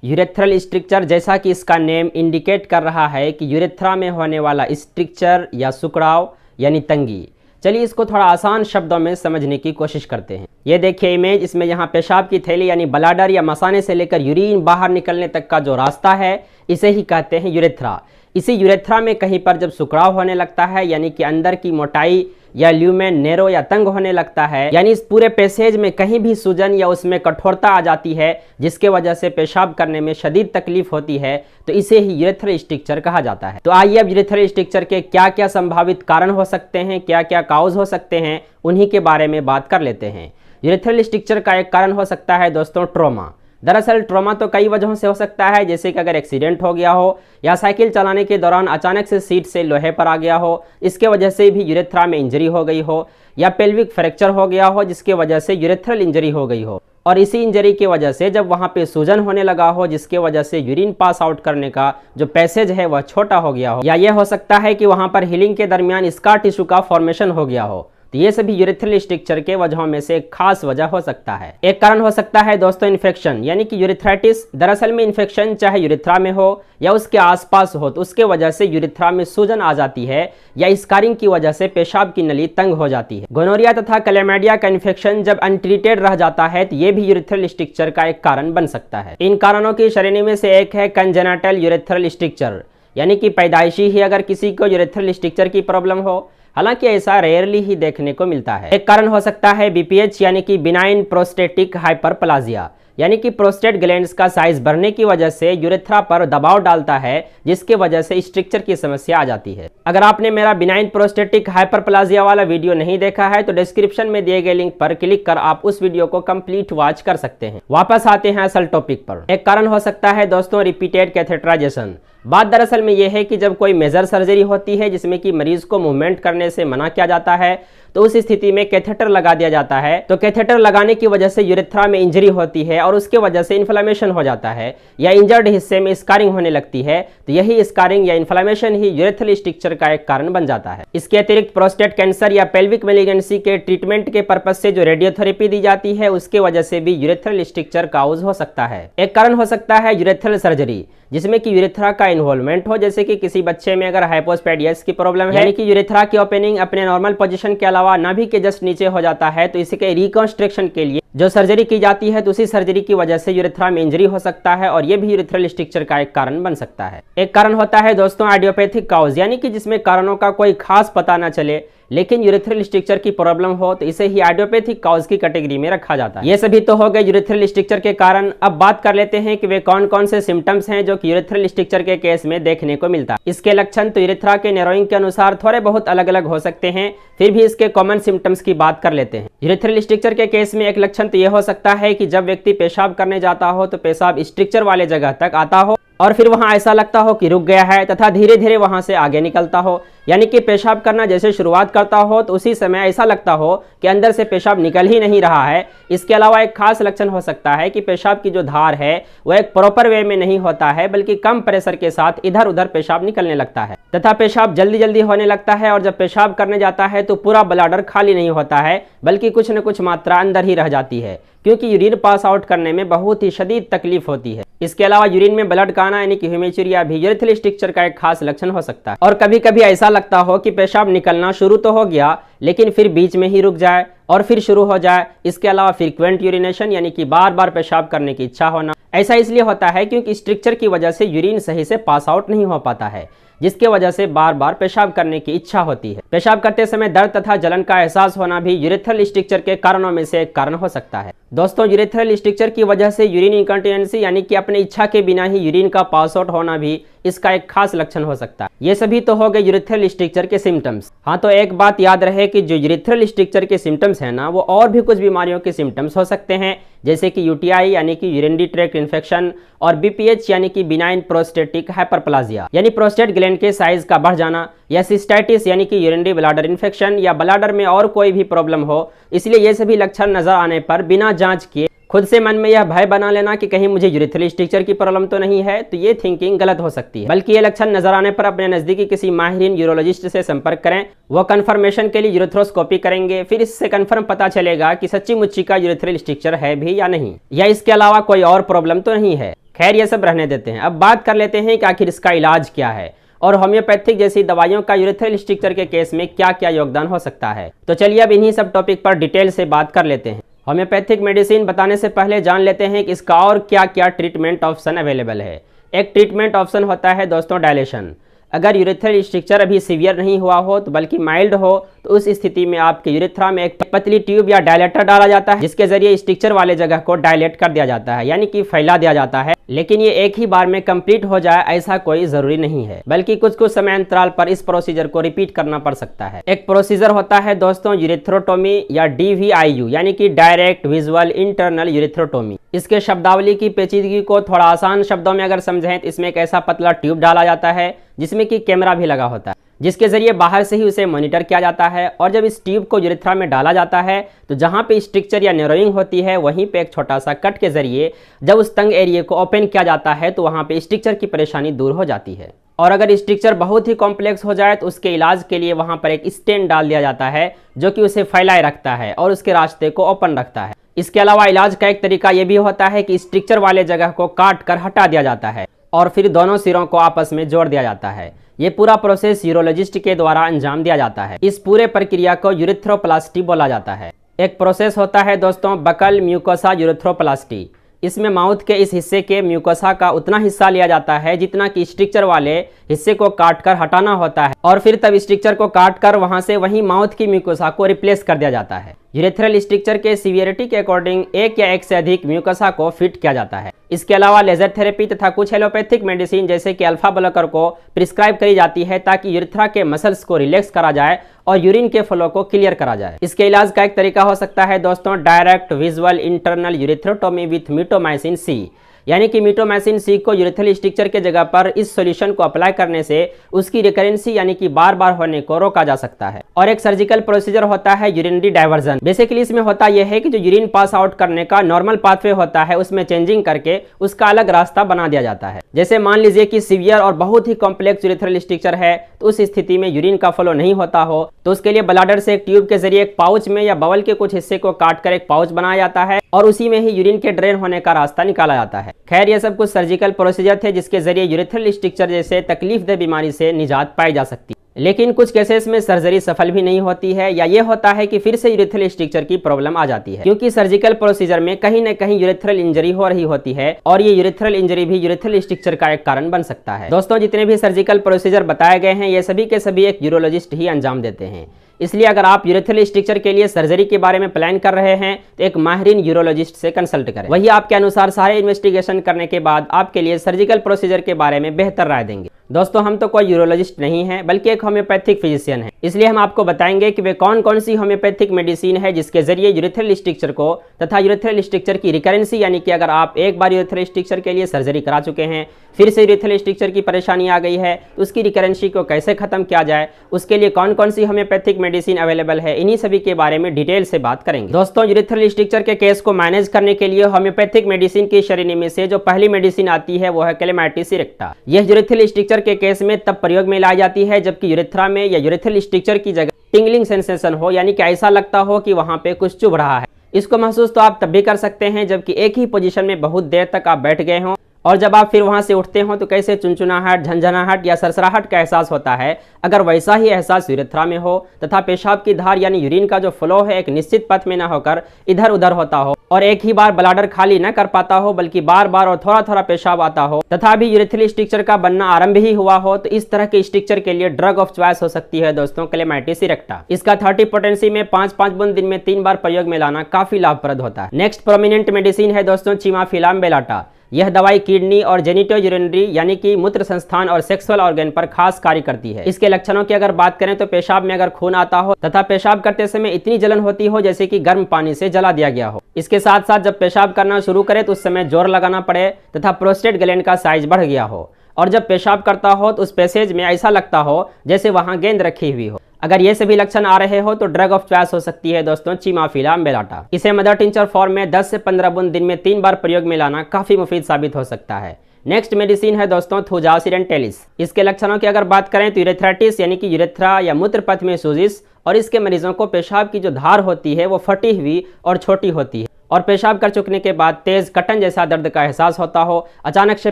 Urethral structure, जैसा कि इसका नेम इंडिकेट कर रहा है कि यूरेथ्रा में होने वाला स्ट्रक्चर या सुकड़ाव यानी तंगी। चलिए इसको थोड़ा आसान शब्दों में समझने की कोशिश करते हैं। ये देखिए इमेज, इसमें यहाँ पेशाब की थैली यानी ब्लैडर या मसाने से लेकर यूरिन बाहर निकलने तक का जो रास्ता है इसे ही कहते हैं यूरेथ्रा। इसी यूरेथ्रा में कहीं पर जब सुकड़ाव होने लगता है यानी कि अंदर की मोटाई या ल्यूमेन नैरो या तंग होने लगता है, यानी इस पूरे पैसेज में कहीं भी सूजन या उसमें कठोरता आ जाती है जिसके वजह से पेशाब करने में शदीद तकलीफ होती है, तो इसे ही यूरेथ्रल स्ट्रक्चर कहा जाता है। तो आइए अब यूरेथ्रल स्ट्रक्चर के क्या क्या संभावित कारण हो सकते हैं, क्या क्या काउज हो सकते हैं, उन्हीं के बारे में बात कर लेते हैं। यूरेथ्रल स्ट्रक्चर का एक कारण हो सकता है दोस्तों ट्रॉमा। दरअसल ट्रॉमा तो कई वजहों से हो सकता है, जैसे कि अगर एक्सीडेंट हो गया हो या साइकिल चलाने के दौरान अचानक से सीट से लोहे पर आ गया हो, इसके वजह से भी यूरेथ्रा में इंजरी हो गई हो, या पेल्विक फ्रैक्चर हो गया हो जिसके वजह से यूरेथ्रल इंजरी हो गई हो, और इसी इंजरी की वजह से जब वहाँ पे सूजन होने लगा हो जिसके वजह से यूरिन पास आउट करने का जो पैसेज है वह छोटा हो गया हो, या यह हो सकता है कि वहाँ पर हीलिंग के दरमियान स्कार टिश्यू का फॉर्मेशन हो गया हो। तो ये सभी यूरेथ्रल स्ट्रक्चर के वजहों में से एक खास वजह हो सकता है। एक कारण हो सकता है दोस्तों इन्फेक्शन यानी कि यूरेथ्राइटिस। दरअसल में इन्फेक्शन चाहे यूरेथ्रा में हो या उसके आसपास हो, तो उसके वजह से यूरेथ्रा में सूजन आ जाती है या स्कारिंग की वजह से पेशाब की नली तंग हो जाती है। गोनोरिया तथा क्लैमिडिया का इन्फेक्शन जब अनट्रीटेड रह जाता है तो ये भी यूरेथ्रल स्ट्रक्चर का एक कारण बन सकता है। इन कारणों की श्रेणी में से एक है कंजेनिटल यूरेथ्रल स्ट्रक्चर, यानी कि पैदाइशी ही अगर किसी को यूरेथ्रल स्ट्रक्चर की प्रॉब्लम हो, हालांकि ऐसा रेयरली ही देखने को मिलता है। एक कारण हो सकता है बीपीएच यानी कि बिनाइन प्रोस्टेटिक हाइपरप्लाजिया, यानी कि प्रोस्टेट ग्लैंड्स का साइज बढ़ने की वजह से यूरेथ्रा पर दबाव डालता है जिसके वजह से स्ट्रक्चर की समस्या आ जाती है। अगर आपने मेरा बिनाइन प्रोस्टेटिक हाइपरप्लाजिया वाला वीडियो नहीं देखा है तो डिस्क्रिप्शन में दिए गए लिंक पर क्लिक कर आप उस वीडियो को कंप्लीट वॉच कर सकते हैं। वापस आते हैं असल टॉपिक पर। एक कारण हो सकता है दोस्तों रिपीटेड कैथेटराइजेशन। बात दरअसल में यह है कि जब कोई मेजर सर्जरी होती है जिसमें कि मरीज को मूवमेंट करने से मना किया जाता है तो उस स्थिति में कैथेटर लगा दिया जाता है। तो कैथेटर लगाने की वजह से यूरेथ्रा में इंजरी होती है और उसके वजह से इन्फ्लेमेशन हो जाता है या इंजर्ड हिस्से में स्कारिंग होने लगती है, तो यही स्कारिंग या इन्फ्लेमेशन ही यूरेथ्रल स्ट्रक्चर का एक कारण बन जाता है। इसके अतिरिक्त प्रोस्टेट कैंसर या पेल्विक मैलिग्नेंसी के ट्रीटमेंट के पर्पज से जो रेडियोथेरेपी दी जाती है उसके वजह से भी यूरेथ्रल स्ट्रक्चर काउज हो सकता है। एक कारण हो सकता है यूरेथ्रल सर्जरी जिसमें कि यूरेथ्रा का इन्वॉल्वमेंट हो, जैसे कि किसी बच्चे में अगर हाइपोस्पैडियस की प्रॉब्लम है यानी कि यूरेथ्रा की ओपनिंग अपने नॉर्मल पोजीशन के अलावा नाभि के जस्ट नीचे हो जाता है, तो इसके रिकंस्ट्रक्शन के लिए जो सर्जरी की जाती है तो उसी सर्जरी की वजह से यूरेथ्रा में इंजरी हो सकता है और यह भी यूरेथ्रल स्ट्रक्चर का एक कारण बन सकता है। एक कारण होता है दोस्तों आइडियोपैथिक काउज, यानी कि जिसमें कारणों का कोई खास पता न चले लेकिन यूरेथ्रल स्ट्रक्चर की प्रॉब्लम हो तो इसे ही आइडियोपैथिक काउज की कैटेगरी में रखा जाता है। ये सभी तो हो गए यूरेथ्रल स्ट्रक्चर के कारण। अब बात कर लेते हैं कि वे कौन कौन से सिम्टम्स हैं जो कि यूरेथ्रल स्ट्रक्चर के केस में देखने को मिलता है। इसके लक्षण तो यूरेथ्रा के नैरोइंग के अनुसार थोड़े बहुत अलग अलग हो सकते हैं, फिर भी इसके कॉमन सिम्टम्स की बात कर लेते हैं। यूरेथ्रल स्ट्रक्चर के केस में एक लक्षण तो यह हो सकता है कि जब व्यक्ति पेशाब करने जाता हो तो पेशाब स्ट्रक्चर वाले जगह तक आता हो और फिर वहां ऐसा लगता हो कि रुक गया है तथा धीरे धीरे वहां से आगे निकलता हो, यानी कि पेशाब करना जैसे शुरुआत करता हो तो उसी समय ऐसा लगता हो कि अंदर से पेशाब निकल ही नहीं रहा है। इसके अलावा एक खास लक्षण हो सकता है कि पेशाब की जो धार है वह एक प्रॉपर वे में नहीं होता है बल्कि कम प्रेशर के साथ इधर उधर पेशाब निकलने लगता है तथा पेशाब जल्दी जल्दी होने लगता है, और जब पेशाब करने जाता है तो पूरा ब्लैडर खाली नहीं होता है बल्कि कुछ न कुछ मात्रा अंदर ही रह जाती है क्योंकि यूरिन पास आउट करने में बहुत ही शदीद तकलीफ होती है। इसके अलावा यूरिन में ब्लड का आना यानी कि हेमेचुरिया भी यूरेथ्रल स्ट्रक्चर का एक खास लक्षण हो सकता है। और कभी कभी ऐसा लगता हो कि पेशाब निकलना शुरू तो हो गया लेकिन फिर बीच में ही रुक जाए और फिर शुरू हो जाए। इसके अलावा फ्रीक्वेंट यूरिनेशन यानी कि बार बार पेशाब करने की इच्छा होना। ऐसा इसलिए होता है क्योंकि स्ट्रक्चर की वजह से यूरिन सही से पास आउट नहीं हो पाता है जिसके वजह से बार बार पेशाब करने की इच्छा होती है। पेशाब करते समय दर्द तथा जलन का एहसास होना भी यूरेथ्रल स्ट्रक्चर के कारणों में से एक कारण हो सकता है। दोस्तों यूरेथ्रल स्ट्रक्चर की वजह से यूरिन इनकंटिनेंसी यानी कि अपनी इच्छा के बिना ही यूरिन का पास आउट होना भी इसका एक खास लक्षण हो सकता है। ये सभी तो हो गए यूरेथ्रल स्ट्रक्चर के सिम्टम्स। हाँ, तो एक बात याद रहे कि जो यूरेथ्रल स्ट्रक्चर के सिम्टम्स है ना वो और भी कुछ बीमारियों के सिम्टम्स हो सकते हैं, जैसे कि यूटीआई यानी कि यूरिनरी ट्रैक्ट इन्फेक्शन और बीपीएच यानी कि बिनाइन प्रोस्टेटिक हाइपरप्लाजिया यानी प्रोस्टेट ग्लैंड के साइज का बढ़ जाना, या सिस्टाइटिस यानी कि यूरिनरी ब्लैडर इन्फेक्शन या ब्लैडर में और कोई भी प्रॉब्लम हो। इसलिए ये सभी लक्षण नजर आने पर बिना जांच किए खुद से मन में यह भय बना लेना कि कहीं मुझे यूरेथ्रल स्ट्रक्चर की प्रॉब्लम तो नहीं है, तो ये थिंकिंग गलत हो सकती है। बल्कि ये लक्षण नजर आने पर अपने नजदीकी किसी माहिरीन यूरोलॉजिस्ट से संपर्क करें। वो कंफर्मेशन के लिए यूरेथ्रोस्कोपी करेंगे, फिर इससे कंफर्म पता चलेगा कि सच्ची मुच्ची का यूरेथ्रल स्ट्रक्चर है भी या नहीं, या इसके अलावा कोई और प्रॉब्लम तो नहीं है। खैर ये सब रहने देते हैं। अब बात कर लेते हैं कि आखिर इसका इलाज क्या है और होम्योपैथिक जैसी दवाइयों का यूरेथ्रल स्ट्रिक्चर के केस में क्या क्या योगदान हो सकता है। तो चलिए अब इन्हीं सब टॉपिक पर डिटेल से बात कर लेते हैं। होम्योपैथिक मेडिसिन बताने से पहले जान लेते हैं कि इसका और क्या क्या ट्रीटमेंट ऑप्शन अवेलेबल है। एक ट्रीटमेंट ऑप्शन होता है दोस्तों डायलेशन। अगर यूरेथ्रल स्ट्रिक्चर अभी सीवियर नहीं हुआ हो तो बल्कि माइल्ड हो तो उस स्थिति में आपके यूरेथ्रा में एक पतली ट्यूब या डायलेटर डाला जाता है, जिसके जरिए स्ट्रिक्चर वाले जगह को डायलेट कर दिया जाता है, यानी कि फैला दिया जाता है। लेकिन ये एक ही बार में कंप्लीट हो जाए ऐसा कोई जरूरी नहीं है, बल्कि कुछ कुछ समय अंतराल पर इस प्रोसीजर को रिपीट करना पड़ सकता है। एक प्रोसीजर होता है दोस्तों यूरेथ्रोटोमी या DVIU, यानी कि डायरेक्ट विजुअल इंटरनल यूरेथ्रोटोमी। इसके शब्दावली की पेचीदगी को थोड़ा आसान शब्दों में अगर समझें तो इसमें एक ऐसा पतला ट्यूब डाला जाता है जिसमें कि कैमरा भी लगा होता है, जिसके जरिए बाहर से ही उसे मॉनिटर किया जाता है। और जब इस ट्यूब को यूरेथ्रा में डाला जाता है तो जहां पे स्ट्रिक्चर या नैरोइंग होती है वहीं पे एक छोटा सा कट के जरिए जब उस तंग एरिया को ओपन किया जाता है तो वहां पे स्ट्रिक्चर की परेशानी दूर हो जाती है। और अगर स्ट्रिक्चर बहुत ही कॉम्प्लेक्स हो जाए तो उसके इलाज के लिए वहां पर एक स्टेंट डाल दिया जाता है जो कि उसे फैलाए रखता है और उसके रास्ते को ओपन रखता है। इसके अलावा इलाज का एक तरीका यह भी होता है कि स्ट्रिक्चर वाले जगह को काट कर हटा दिया जाता है और फिर दोनों सिरों को आपस में जोड़ दिया जाता है। ये पूरा प्रोसेस यूरोलॉजिस्ट के द्वारा अंजाम दिया जाता है। इस पूरे प्रक्रिया को यूरेथ्रोप्लास्टी बोला जाता है। एक प्रोसेस होता है दोस्तों बकल म्यूकोसा यूरेथ्रोप्लास्टी। इसमें माउथ के इस हिस्से के म्यूकोसा का उतना हिस्सा लिया जाता है जितना कि स्ट्रिक्चर वाले हिस्से को काटकर हटाना होता है और फिर तब स्ट्रिक्चर को काटकर वहां से वहीं माउथ की म्यूकोसा को रिप्लेस कर दिया जाता है। यूरेथ्रल स्ट्रिक्चर के सीवियरिटी के अकॉर्डिंग एक या एक से अधिक म्यूकोसा को फिट किया जाता है। इसके अलावा लेजर थेरेपी तथा कुछ एलोपैथिक मेडिसिन जैसे कि अल्फा ब्लॉकर को प्रिस्क्राइब करी जाती है ताकि यूरेथ्रा के मसल्स को रिलैक्स करा जाए और यूरिन के फ्लो को क्लियर करा जाए। इसके इलाज का एक तरीका हो सकता है दोस्तों डायरेक्ट विजुअल इंटरनल यूरेथ्रोटोमी विथ मिटोमाइसिन सी, यानी कि मिटोमाइसिन सी को यूरेथ्रल स्ट्रिक्चर के जगह पर इस सॉल्यूशन को अप्लाई करने से उसकी रिकरेंसी यानी कि बार बार होने को रोका जा सकता है। और एक सर्जिकल प्रोसीजर होता है यूरिनरी डाइवर्जन। बेसिकली इसमें होता यह है कि जो यूरिन पास आउट करने का नॉर्मल पाथवे होता है उसमें चेंजिंग करके उसका अलग रास्ता बना दिया जाता है। जैसे मान लीजिए कि सीवियर और बहुत ही कॉम्प्लेक्स यूरेथ्रल स्ट्रिक्चर है तो उस स्थिति में यूरिन का फ्लो नहीं होता हो तो उसके लिए ब्लैडर से एक ट्यूब के जरिए एक पाउच में या बवल के कुछ हिस्से को काट कर एक पाउच बनाया जाता है और उसी में ही यूरिन के ड्रेन होने का रास्ता निकाला जाता है। खैर ये सब कुछ सर्जिकल प्रोसीजर थे जिसके जरिए यूरेथ्रल स्ट्रिक्चर जैसे तकलीफदेह बीमारी से निजात पाई जा सकती है। लेकिन कुछ केसेस में सर्जरी सफल भी नहीं होती है या ये होता है कि फिर से यूरेथ्रल स्ट्रिक्चर की प्रॉब्लम आ जाती है, क्योंकि सर्जिकल प्रोसीजर में कहीं न कहीं यूरेथ्रल इंजरी हो रही होती है और ये यूरेथ्रल इंजरी भी यूरेथ्रल स्ट्रिक्चर का एक कारण बन सकता है। दोस्तों जितने भी सर्जिकल प्रोसीजर बताए गए हैं ये सभी के सभी एक यूरोलॉजिस्ट ही अंजाम देते हैं, इसलिए अगर आप यूरेथ्रल स्ट्रिक्चर के लिए सर्जरी के बारे में प्लान कर रहे हैं तो एक माहिरीन यूरोलॉजिस्ट से कंसल्ट करें। वही आपके अनुसार सारे इन्वेस्टिगेशन करने के बाद आपके लिए सर्जिकल प्रोसीजर के बारे में बेहतर राय देंगे। दोस्तों हम तो कोई यूरोलॉजिस्ट नहीं है बल्कि एक होम्योपैथिक फिजिशियन है, इसलिए हम आपको बताएंगे कि वे कौन कौन सी होम्योपैथिक मेडिसिन है जिसके जरिए यूरेथ्रल स्ट्रिक्चर को तथा यूरेथ्रल स्ट्रिक्चर की रिकरेंसी, यानी कि अगर आप एक बार यूरेथ्रल स्ट्रिक्चर के लिए सर्जरी करा चुके हैं फिर से यूरेथ्रल स्ट्रिक्चर की परेशानी आ गई है तो उसकी रिकरेंसी को कैसे खत्म किया जाए, उसके लिए कौन कौन सी होम्योपैथिक मेडिसिन अवेलेबल है, इन्हीं सभी के बारे में डिटेल से बात करेंगे। दोस्तों यूरेथ्रल स्ट्रिक्चर के केस को मैनेज करने के लिए होम्योपैथिक मेडिसिन की श्रेणी में से जो पहली मेडिसिन आती है वो है क्लेमाइटिस इरेक्टा। यह यूरेथ्रल स्ट्रिक्चर के केस में तब प्रयोग में लाई जाती है जबकि यूरेथ्रा में या यूरेथ्रल स्ट्रिक्चर की जगह टिंगलिंग सेंसेशन हो, यानी कि ऐसा लगता हो कि वहां पे कुछ चुभ रहा है। इसको महसूस तो आप तब भी कर सकते हैं जबकि एक ही पोजीशन में बहुत देर तक आप बैठ गए हों और जब आप फिर वहां से उठते हो तो कैसे चुनचुनाहट, झंझनाहट या सरसराहट का एहसास होता है। अगर वैसा ही एहसास यूरेथ्रा में हो तथा पेशाब की धार यानी यूरिन का जो फ्लो है एक निश्चित पथ में न होकर इधर उधर होता हो और एक ही बार ब्लैडर खाली न कर पाता हो बल्कि बार बार और थोड़ा थोड़ा पेशाब आता हो तथा अभी यूरेथ्रल स्ट्रिक्चर का बनना आरंभ ही हुआ हो तो इस तरह के स्ट्रिक्चर के लिए ड्रग ऑफ चॉइस हो सकती है दोस्तों क्लेमाइटिस इरेक्टा। इसका 30 पोटेंसी में 5-5 बूंद दिन में 3 बार प्रयोग में लाना काफी लाभप्रद होता है। नेक्स्ट प्रोमिनेंट मेडिसिन है दोस्तों चिमाफिलाम बेलाटा। यह दवाई किडनी और जेनिटो यूरिनरी यानी कि मूत्र संस्थान और सेक्सुअल ऑर्गन पर खास कार्य करती है। इसके लक्षणों की अगर बात करें तो पेशाब में अगर खून आता हो तथा पेशाब करते समय इतनी जलन होती हो जैसे कि गर्म पानी से जला दिया गया हो। इसके साथ साथ जब पेशाब करना शुरू करे तो उस समय जोर लगाना पड़े तथा प्रोस्टेट ग्लैंड का साइज बढ़ गया हो और जब पेशाब करता हो तो उस पैसेज में ऐसा लगता हो जैसे वहां गेंद रखी हुई हो। अगर ये सभी लक्षण आ रहे हो तो ड्रग ऑफ चॉइस हो सकती है दोस्तों चिमाफिलाम बेलाटा। इसे मदर टिंचर फॉर्म में 10 से 15 बूंद दिन में 3 बार प्रयोग में लाना काफी मुफीद साबित हो सकता है। नेक्स्ट मेडिसिन है दोस्तों थूजा ऑसिडेंटैलिस। इसके लक्षणों की अगर बात करें तो यूरेथ्राइटिस यानी कि यूरेथ्रा या मूत्र पथ में सोजिश और इसके मरीजों को पेशाब की जो धार होती है वो फटी हुई और छोटी होती है और पेशाब कर चुकने के बाद तेज कटन जैसा दर्द का एहसास होता हो, अचानक से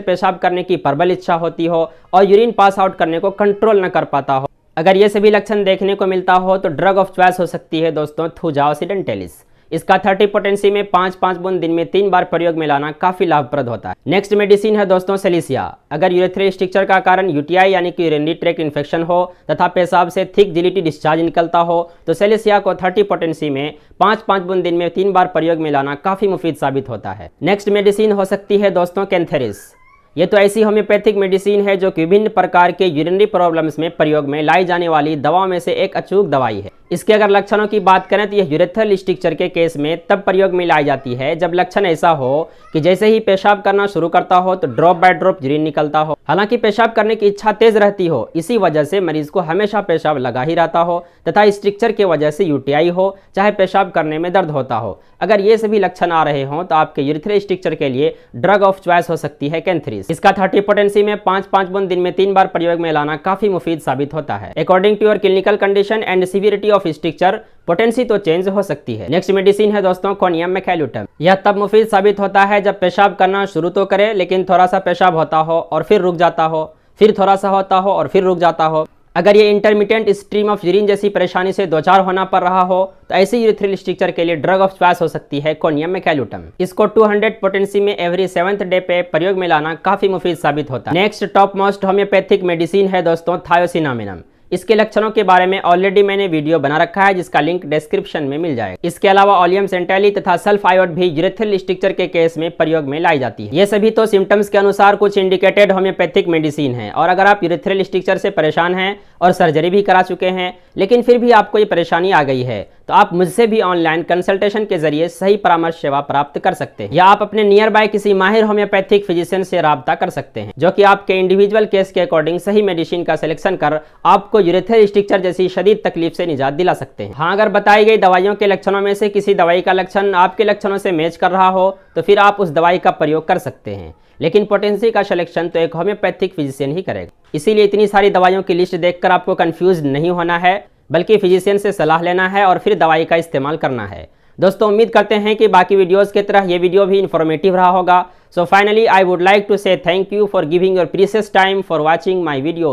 पेशाब करने की प्रबल इच्छा होती हो और यूरिन पास आउट करने को कंट्रोल न कर पाता हो। अगर ये सभी लक्षण देखने को मिलता हो तो ड्रग ऑफ चॉइस हो सकती है दोस्तों थूजा ऑक्सीडेंटैलिस। इसका 30 पोटेंसी में 5-5 बूंद दिन में 3 बार प्रयोग में लाना काफी लाभप्रद होता है। नेक्स्ट मेडिसिन है दोस्तों सेलिसिया। अगर यूरेथ्रल स्ट्रक्चर का कारण यूटीआई यानी कि यूरिनरी ट्रैक्ट इन्फेक्शन हो तथा पेशाब से थिक जिलिटी डिस्चार्ज निकलता हो तो सेलिसिया को 30 पोटेंसी में 5-5 बूंद दिन में 3 बार प्रयोग में लाना काफी मुफीद साबित होता है। नेक्स्ट मेडिसिन हो सकती है दोस्तों कैंथेरिस। ये तो ऐसी होम्योपैथिक मेडिसिन है जो कि विभिन्न प्रकार के यूरिनरी प्रॉब्लम्स में प्रयोग में लाई जाने वाली दवाओं में से एक अचूक दवाई है। इसके अगर लक्षणों की बात करें तो यह यूरेथ्रल स्ट्रक्चर के केस में तब प्रयोग में लाई जाती है जब लक्षण ऐसा हो कि जैसे ही पेशाब करना शुरू करता हो तो ड्रॉप बाय ड्रॉप यूरिन निकलता हो। हालांकि पेशाब करने की इच्छा तेज रहती हो, इसी वजह से मरीज को हमेशा पेशाब लगा ही रहता हो तथा स्ट्रक्चर की वजह से यूटीआई हो, चाहे पेशाब करने में दर्द होता हो। अगर ये सभी लक्षण आ रहे हों तो आपके यूरेथ्रल स्ट्रक्चर के लिए ड्रग ऑफ चॉइस हो सकती है कैंथेरिस। इसका 30 पोटेंसी में 5-5 बूंद दिन में 3 बार प्रयोग में लाना काफी मुफीद साबित होता है। According to your clinical condition and severity of structure potency तो चेंज हो सकती है। नेक्स्ट मेडिसिन है दोस्तों कोनियम मैकेल्यूटम। यह तब मुफीद साबित होता है जब पेशाब करना शुरू तो करे लेकिन थोड़ा सा पेशाब होता हो और फिर रुक जाता हो, फिर थोड़ा सा होता हो और फिर रुक जाता हो। अगर ये इंटरमिटेंट स्ट्रीम ऑफ यूरिन जैसी परेशानी से दो चार होना पड़ रहा हो तो ऐसे यूरेथ्रल स्ट्रक्चर के लिए ड्रग ऑफ चॉइस हो सकती है कोनियम मैकेल्यूटम। इसको 200 पोटेंसी में एवरी 7th डे पे प्रयोग में लाना काफी मुफीद साबित होता है। Next top most homeopathic medicine है दोस्तों थायोसिनामिनम। इसके लक्षणों के बारे में ऑलरेडी मैंने वीडियो बना रखा है जिसका लिंक डिस्क्रिप्शन में मिल जाएगा। इसके अलावा ऑलियम सेंटेली तथा सल्फ आयोड भी यूरेथ्रल स्ट्रक्चर के केस में प्रयोग में लाई जाती है। ये सभी तो सिम्टम्स के अनुसार कुछ इंडिकेटेड होम्योपैथिक मेडिसिन है और अगर आप यूरेथ्रल स्ट्रक्चर से परेशान हैं और सर्जरी भी करा चुके हैं लेकिन फिर भी आपको ये परेशानी आ गई है तो आप मुझसे भी ऑनलाइन कंसल्टेशन के जरिए सही परामर्श सेवा प्राप्त कर सकते हैं या आप अपने नियर बाय किसी माहिर होम्योपैथिक फिजिशियन से राब्ता कर सकते हैं जो कि आपके इंडिविजुअल केस के अकॉर्डिंग सही मेडिसिन का सिलेक्शन कर आपको यूरेथ्रल स्ट्रक्चर जैसी शदीद तकलीफ से निजात दिला सकते हैं। हाँ, अगर बताई गई दवाइयों के लक्षणों में से किसी दवाई का लक्षण आपके लक्षणों से मैच कर रहा हो तो फिर आप उस दवाई का प्रयोग कर सकते हैं, लेकिन पोटेंसी का सिलेक्शन तो एक होम्योपैथिक फिजिशियन ही करेगा। इसीलिए इतनी सारी दवाइयों की लिस्ट देखकर आपको कंफ्यूज नहीं होना है बल्कि फिजिशियन से सलाह लेना है और फिर दवाई का इस्तेमाल करना है। दोस्तों उम्मीद करते हैं कि बाकी वीडियोस की तरह ये वीडियो भी इन्फॉर्मेटिव रहा होगा। So finally I would like to say thank you for giving your precious time for watching my video.